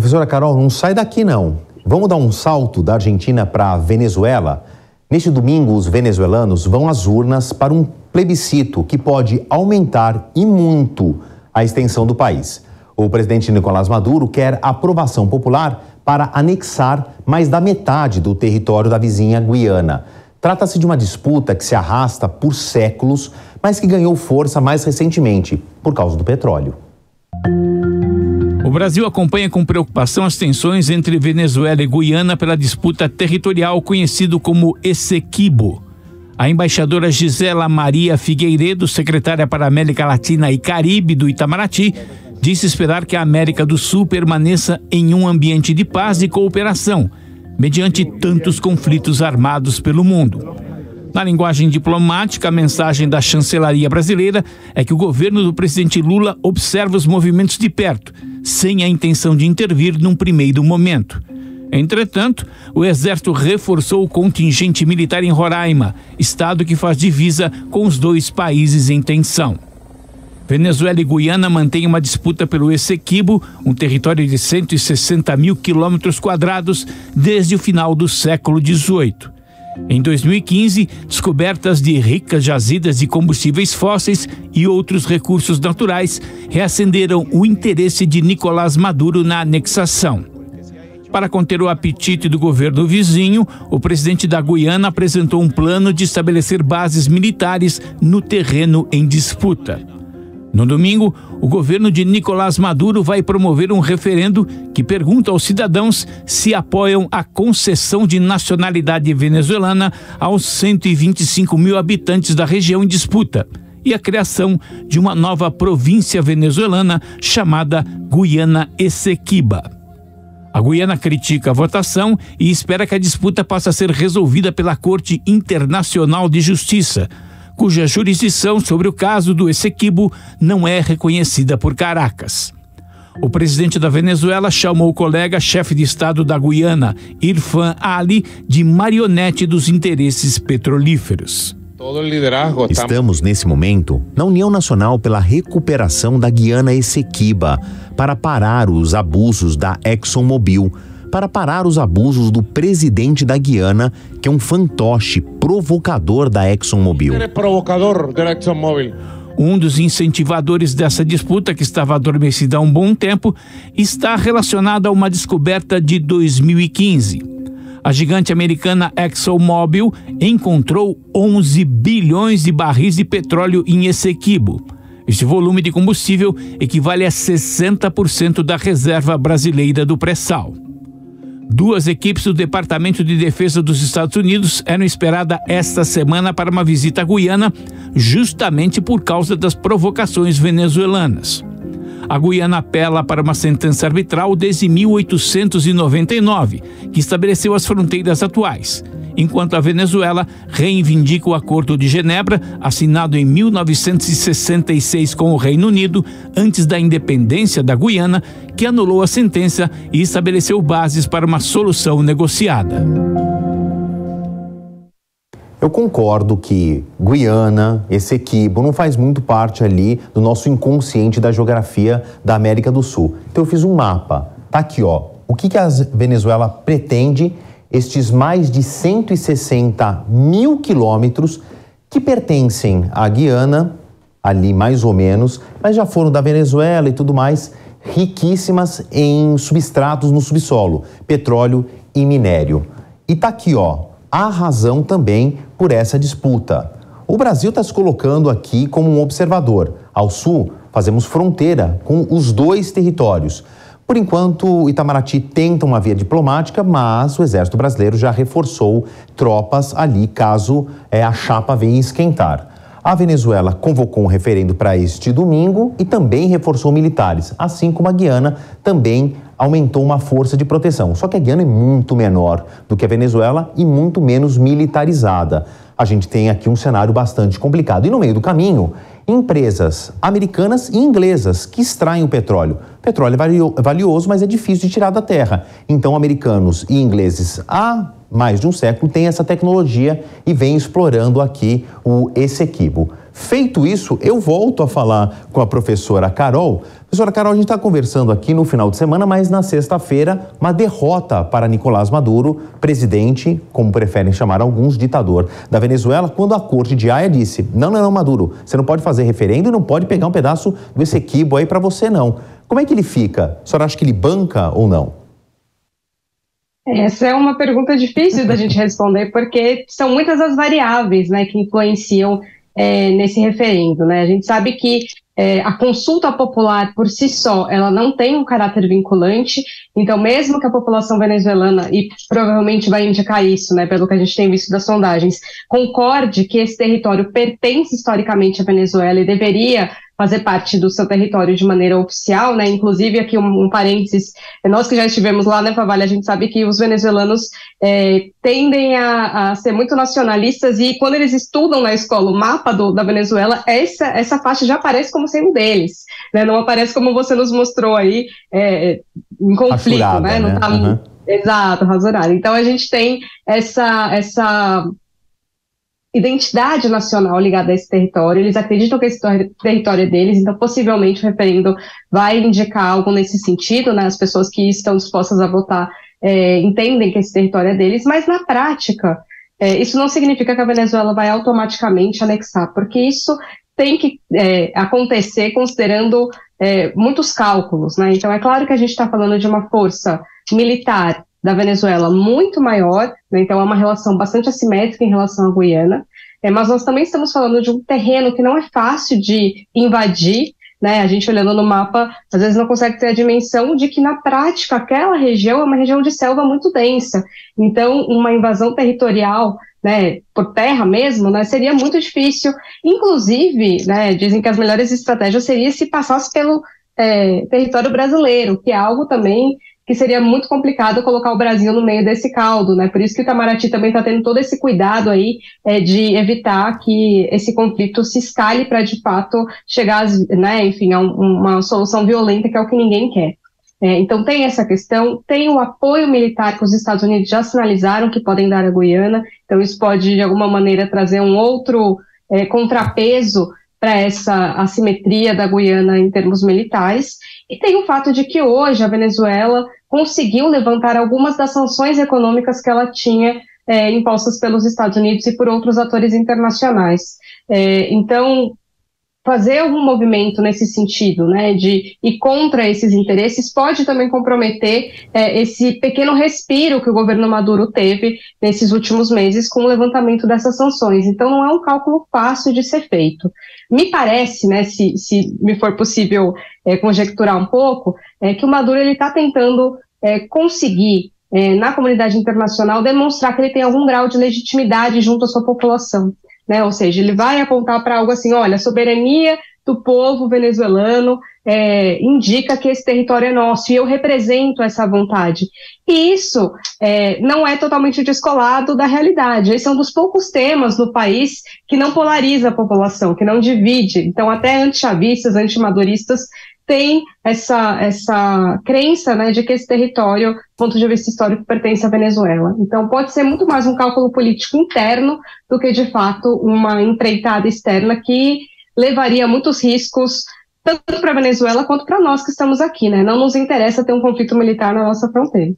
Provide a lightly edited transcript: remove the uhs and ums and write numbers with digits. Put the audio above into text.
Professora Carol, não sai daqui não. Vamos dar um salto da Argentina para a Venezuela? Neste domingo, os venezuelanos vão às urnas para um plebiscito que pode aumentar e muito a extensão do país. O presidente Nicolás Maduro quer aprovação popular para anexar mais da metade do território da vizinha Guiana. Trata-se de uma disputa que se arrasta por séculos, mas que ganhou força mais recentemente por causa do petróleo. O Brasil acompanha com preocupação as tensões entre Venezuela e Guiana pela disputa territorial conhecido como Essequibo. A embaixadora Gisela Maria Figueiredo, secretária para a América Latina e Caribe do Itamaraty, disse esperar que a América do Sul permaneça em um ambiente de paz e cooperação, mediante tantos conflitos armados pelo mundo. Na linguagem diplomática, a mensagem da chancelaria brasileira é que o governo do presidente Lula observa os movimentos de perto, sem a intenção de intervir num primeiro momento. Entretanto, o Exército reforçou o contingente militar em Roraima, estado que faz divisa com os dois países em tensão. Venezuela e Guiana mantêm uma disputa pelo Essequibo, um território de 160 mil quilômetros quadrados, desde o final do século XVIII. Em 2015, descobertas de ricas jazidas de combustíveis fósseis e outros recursos naturais reacenderam o interesse de Nicolás Maduro na anexação. Para conter o apetite do governo vizinho, o presidente da Guiana apresentou um plano de estabelecer bases militares no terreno em disputa. No domingo, o governo de Nicolás Maduro vai promover um referendo que pergunta aos cidadãos se apoiam a concessão de nacionalidade venezuelana aos 125 mil habitantes da região em disputa e a criação de uma nova província venezuelana chamada Guiana Essequiba. A Guiana critica a votação e espera que a disputa possa ser resolvida pela Corte Internacional de Justiça, cuja jurisdição sobre o caso do Essequibo não é reconhecida por Caracas. O presidente da Venezuela chamou o colega chefe de Estado da Guiana, Irfan Ali, de marionete dos interesses petrolíferos. Estamos, nesse momento, na União Nacional pela Recuperação da Guiana Essequiba, para parar os abusos da ExxonMobil, para parar os abusos do presidente da Guiana, que é um fantoche provocador da ExxonMobil. Um dos incentivadores dessa disputa, que estava adormecida há um bom tempo, está relacionado a uma descoberta de 2015. A gigante americana ExxonMobil encontrou 11 bilhões de barris de petróleo em Essequibo. Este volume de combustível equivale a 60% da reserva brasileira do pré-sal. Duas equipes do Departamento de Defesa dos Estados Unidos eram esperadas esta semana para uma visita à Guiana, justamente por causa das provocações venezuelanas. A Guiana apela para uma sentença arbitral desde 1899, que estabeleceu as fronteiras atuais, enquanto a Venezuela reivindica o Acordo de Genebra, assinado em 1966 com o Reino Unido, antes da independência da Guiana, que anulou a sentença e estabeleceu bases para uma solução negociada. Eu concordo que Guiana, Essequibo, não faz muito parte ali do nosso inconsciente da geografia da América do Sul. Então eu fiz um mapa. Tá aqui, ó. O que a Venezuela pretende, estes mais de 160 mil quilômetros que pertencem à Guiana, ali mais ou menos, mas já foram da Venezuela e tudo mais, riquíssimas em substratos no subsolo, petróleo e minério. E tá aqui, ó, a razão também por essa disputa. O Brasil está se colocando aqui como um observador. Ao sul, fazemos fronteira com os dois territórios. Por enquanto, o Itamaraty tenta uma via diplomática, mas o Exército Brasileiro já reforçou tropas ali caso a chapa venha esquentar. A Venezuela convocou um referendo para este domingo e também reforçou militares, assim como a Guiana também aumentou uma força de proteção. Só que a Guiana é muito menor do que a Venezuela e muito menos militarizada. A gente tem aqui um cenário bastante complicado. E no meio do caminho, empresas americanas e inglesas que extraem o petróleo. O petróleo é valioso, mas é difícil de tirar da terra. Então, americanos e ingleses, a mais de um século, tem essa tecnologia e vem explorando aqui o Essequibo. Feito isso, eu volto a falar com a professora Carol. Professora Carol, a gente está conversando aqui no final de semana, mas na sexta-feira, uma derrota para Nicolás Maduro, presidente, como preferem chamar alguns, ditador da Venezuela, quando a corte de Haia disse: não, Maduro, você não pode fazer referendo e não pode pegar um pedaço do Essequibo aí para você, não. Como é que ele fica? A senhora acha que ele banca ou não? Essa é uma pergunta difícil da gente responder, porque são muitas as variáveis, né, que influenciam nesse referendo, né? A gente sabe que a consulta popular por si só, ela não tem um caráter vinculante, então mesmo que a população venezuelana, e provavelmente vai indicar isso, né, pelo que a gente tem visto das sondagens, concorde que esse território pertence historicamente à Venezuela e deveria fazer parte do seu território de maneira oficial, né? Inclusive aqui um parênteses, nós que já estivemos lá, né, Favalli, a gente sabe que os venezuelanos tendem a ser muito nacionalistas, e quando eles estudam na escola o mapa da Venezuela, essa faixa já aparece como sendo deles, né? Não aparece como você nos mostrou aí, em conflito, rasurada, né? Não tá exato, rasurada. Então a gente tem essa identidade nacional ligada a esse território, eles acreditam que esse território é deles, então possivelmente o referendo vai indicar algo nesse sentido, né? As pessoas que estão dispostas a votar entendem que esse território é deles, mas na prática isso não significa que a Venezuela vai automaticamente anexar, porque isso tem que acontecer considerando muitos cálculos, né? Então é claro que a gente está falando de uma força militar da Venezuela muito maior, né? Então é uma relação bastante assimétrica em relação à Guiana, mas nós também estamos falando de um terreno que não é fácil de invadir, né? A gente olhando no mapa, às vezes não consegue ter a dimensão de que na prática aquela região é uma região de selva muito densa, então uma invasão territorial, né, por terra mesmo, né, seria muito difícil, inclusive, né, dizem que as melhores estratégias seria se passasse pelo território brasileiro, que é algo também que seria muito complicado colocar o Brasil no meio desse caldo, né? Por isso que o Itamaraty também está tendo todo esse cuidado aí de evitar que esse conflito se escale para, de fato, chegar, né, enfim, a uma solução violenta, que é o que ninguém quer. Então tem essa questão, tem o apoio militar que os Estados Unidos já sinalizaram que podem dar à Guiana, então isso pode, de alguma maneira, trazer um outro contrapeso para essa assimetria da Guiana em termos militares, e tem o fato de que hoje a Venezuela conseguiu levantar algumas das sanções econômicas que ela tinha impostas pelos Estados Unidos e por outros atores internacionais. Então, fazer algum movimento nesse sentido, né, de ir contra esses interesses, pode também comprometer esse pequeno respiro que o governo Maduro teve nesses últimos meses com o levantamento dessas sanções. Então, não é um cálculo fácil de ser feito. Me parece, né, se me for possível conjecturar um pouco, que o Maduro está tentando conseguir, na comunidade internacional, demonstrar que ele tem algum grau de legitimidade junto à sua população. Né? Ou seja, ele vai apontar para algo assim, olha, a soberania do povo venezuelano indica que esse território é nosso e eu represento essa vontade. E isso não é totalmente descolado da realidade. Esse é um dos poucos temas no país que não polariza a população, que não divide. Então, até antichavistas, antimaduristas, tem essa crença, né, de que esse território, do ponto de vista histórico, pertence à Venezuela. Então, pode ser muito mais um cálculo político interno do que, de fato, uma empreitada externa que levaria muitos riscos, tanto para a Venezuela quanto para nós que estamos aqui, né? Não nos interessa ter um conflito militar na nossa fronteira.